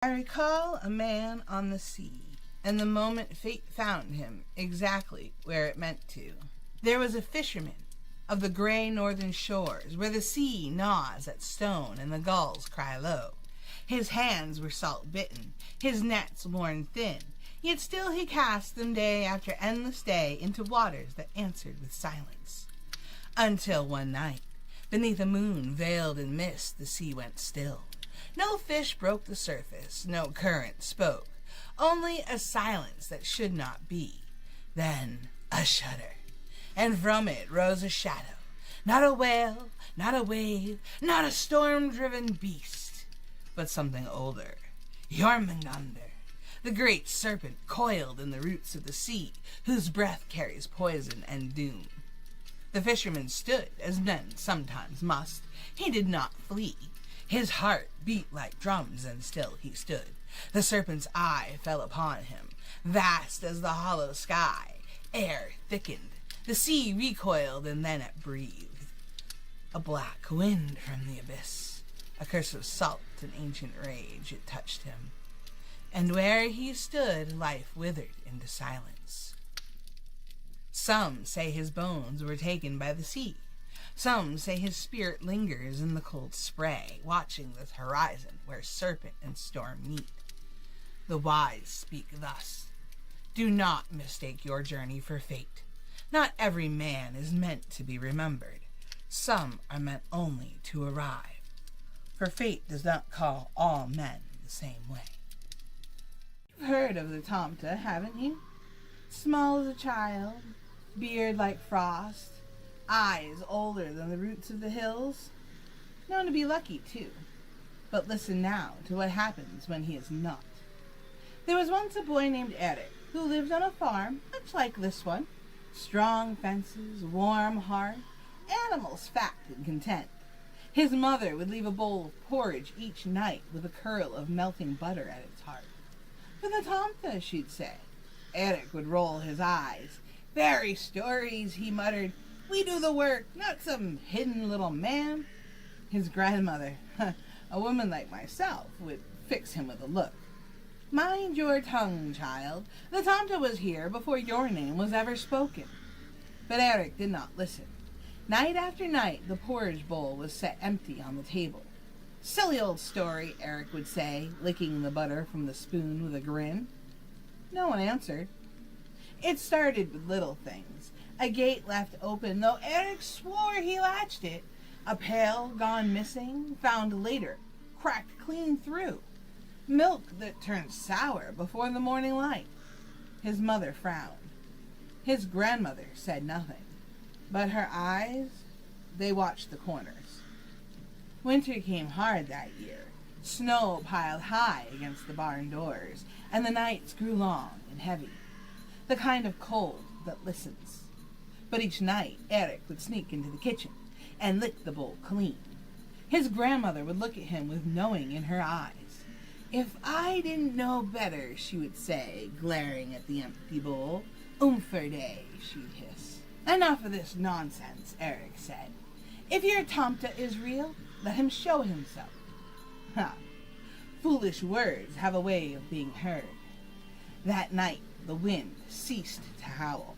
I recall a man on the sea, and the moment fate found him exactly where it meant to. There was a fisherman of the grey northern shores, where the sea gnaws at stone and the gulls cry low. His hands were salt-bitten, his nets worn thin, yet still he cast them day after endless day into waters that answered with silence. Until one night, beneath a moon veiled in mist, the sea went still. No fish broke the surface, no current spoke, only a silence that should not be. Then a shudder, and from it rose a shadow. Not a whale, not a wave, not a storm-driven beast, but something older. Jörmungandr, the great serpent coiled in the roots of the sea, whose breath carries poison and doom. The fisherman stood, as men sometimes must. He did not flee. His heart beat like drums, and still he stood. The serpent's eye fell upon him, vast as the hollow sky. Air thickened. The sea recoiled, and then it breathed. A black wind from the abyss. A curse of salt and ancient rage, it touched him. And where he stood, life withered into silence. Some say his bones were taken by the sea. Some say his spirit lingers in the cold spray, watching the horizon where serpent and storm meet. The wise speak thus: do not mistake your journey for fate. Not every man is meant to be remembered. Some are meant only to arrive. For fate does not call all men the same way. You've heard of the Tomte, haven't you? Small as a child, beard like frost, eyes older than the roots of the hills. Known to be lucky, too. But listen now to what happens when he is not. There was once a boy named Erik who lived on a farm much like this one. Strong fences, warm hearth, animals fat and content. His mother would leave a bowl of porridge each night with a curl of melting butter at its heart. For the Tomte, she'd say. Erik would roll his eyes. Fairy stories, he muttered. We do the work, not some hidden little man. His grandmother, a woman like myself, would fix him with a look. Mind your tongue, child. The Tomte was here before your name was ever spoken. But Erik did not listen. Night after night, the porridge bowl was set empty on the table. Silly old story, Erik would say, licking the butter from the spoon with a grin. No one answered. It started with little things. A gate left open, though Erik swore he latched it. A pail gone missing, found later, cracked clean through. Milk that turned sour before the morning light. His mother frowned. His grandmother said nothing. But her eyes, they watched the corners. Winter came hard that year. Snow piled high against the barn doors, and the nights grew long and heavy. The kind of cold that listens. But each night, Erik would sneak into the kitchen and lick the bowl clean. His grandmother would look at him with knowing in her eyes. If I didn't know better, she would say, glaring at the empty bowl. For day, she'd hiss. Enough of this nonsense, Erik said. If your Tomte is real, let him show himself. Ha! Foolish words have a way of being heard. That night, the wind ceased to howl.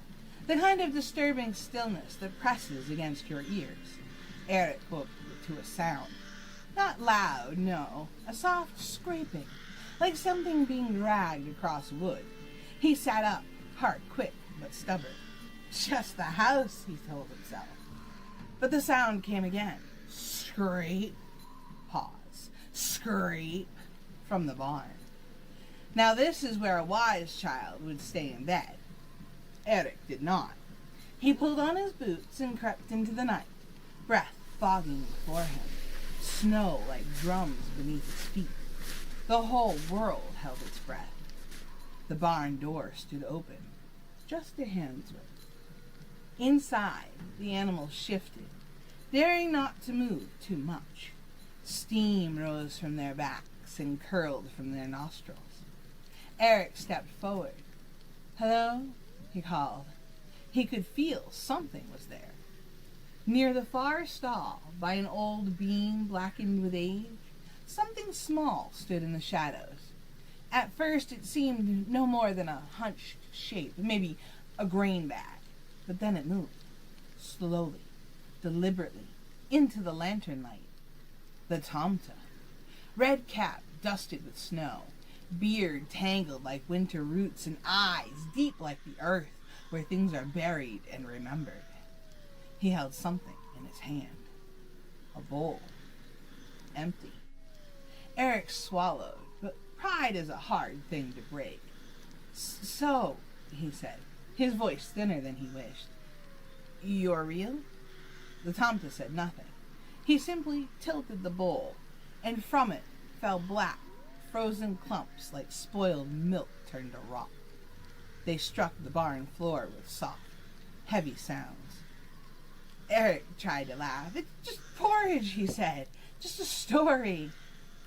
The kind of disturbing stillness that presses against your ears. Erik woke to a sound. Not loud, no. A soft scraping, like something being dragged across wood. He sat up, heart quick but stubborn. Just the house, he told himself. But the sound came again. Scrape. Pause. Scrape. From the barn. Now this is where a wise child would stay in bed. Erik did not. He pulled on his boots and crept into the night, breath fogging before him, snow like drums beneath his feet. The whole world held its breath. The barn door stood open, just a hand's width. Inside, the animals shifted, daring not to move too much. Steam rose from their backs and curled from their nostrils. Erik stepped forward. Hello, he called. He could feel something was there. Near the far stall, by an old beam blackened with age, something small stood in the shadows. At first it seemed no more than a hunched shape, maybe a grain bag. But then it moved, slowly, deliberately, into the lantern light. The Tomte. Red cap dusted with snow, beard tangled like winter roots, and eyes deep like the earth where things are buried and remembered. He held something in his hand. A bowl. Empty. Eric swallowed, but pride is a hard thing to break. So, he said, his voice thinner than he wished. You're real? The Tomte said nothing. He simply tilted the bowl, and from it fell black, frozen clumps like spoiled milk turned to rock. They struck the barn floor with soft, heavy sounds. Eric tried to laugh. It's just porridge, he said. Just a story.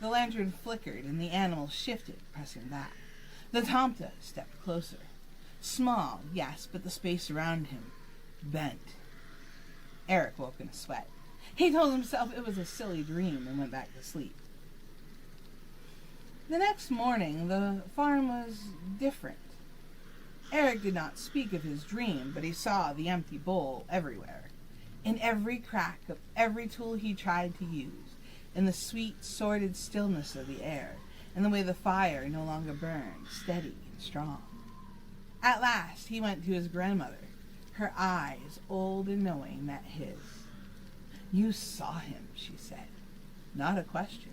The lantern flickered, and the animal shifted, pressing back. The Tomte stepped closer. Small, yes, but the space around him bent. Eric woke in a sweat. He told himself it was a silly dream and went back to sleep. The next morning, the farm was different. Eric did not speak of his dream, but he saw the empty bowl everywhere, in every crack of every tool he tried to use, in the sweet, sordid stillness of the air, and the way the fire no longer burned, steady and strong. At last he went to his grandmother. Her eyes, old and knowing, met his. You saw him, she said. Not a question.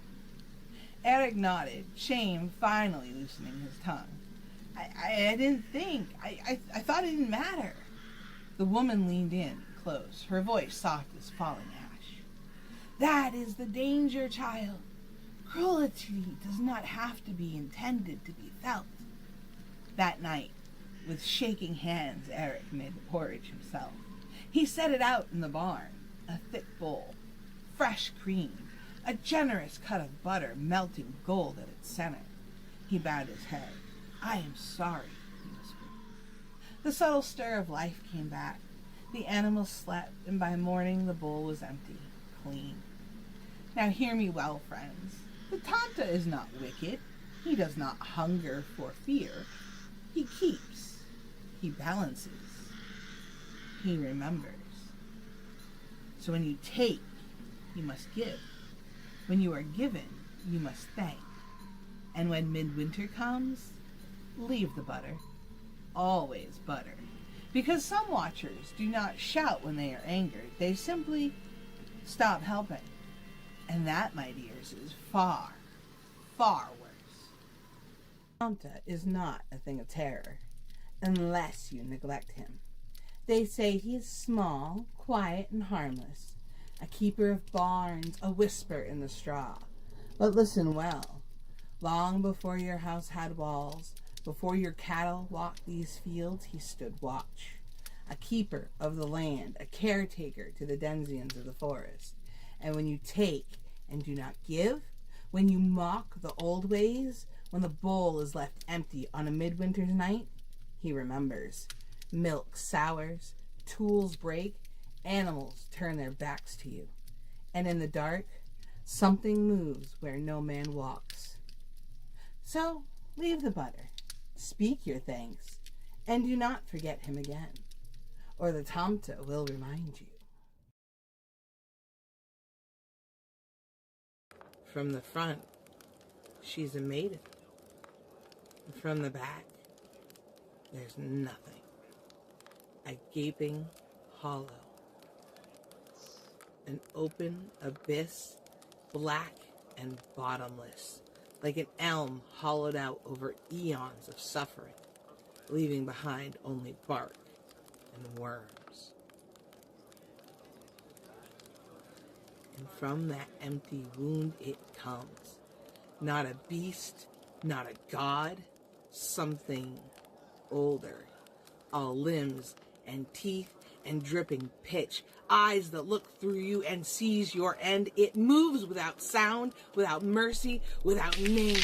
Eric nodded, shame finally loosening his tongue. I didn't think. I thought it didn't matter. The woman leaned in close, her voice soft as falling ash. That is the danger, child. Cruelty does not have to be intended to be felt. That night, with shaking hands, Eric made the porridge himself. He set it out in the barn, a thick bowl, fresh cream, a generous cut of butter melting gold at its center. He bowed his head. I am sorry, he whispered. The subtle stir of life came back. The animal slept, and by morning the bowl was empty, clean. Now hear me well, friends. The Tomte is not wicked. He does not hunger for fear. He keeps. He balances. He remembers. So when you take, you must give. When you are given, you must thank. And when midwinter comes, leave the butter. Always butter. Because some watchers do not shout when they are angered. They simply stop helping. And that, my dears, is far, far worse. Tomte is not a thing of terror, unless you neglect him. They say he is small, quiet, and harmless, a keeper of barns, a whisper in the straw. But listen well. Long before your house had walls, before your cattle walked these fields, he stood watch, a keeper of the land, a caretaker to the denizens of the forest. And when you take and do not give, when you mock the old ways, when the bowl is left empty on a midwinter's night, he remembers. Milk sours, tools break, animals turn their backs to you. And in the dark, something moves where no man walks. So leave the butter, speak your thanks, and do not forget him again, or the Tomte will remind you. From the front, she's a maiden. From the back, there's nothing. A gaping hollow. An open abyss, black and bottomless, like an elm hollowed out over eons of suffering, leaving behind only bark and worms. And from that empty wound it comes, not a beast, not a god, something older, all limbs and teeth and dripping pitch, eyes that look through you and sees your end. It moves without sound, without mercy, without name.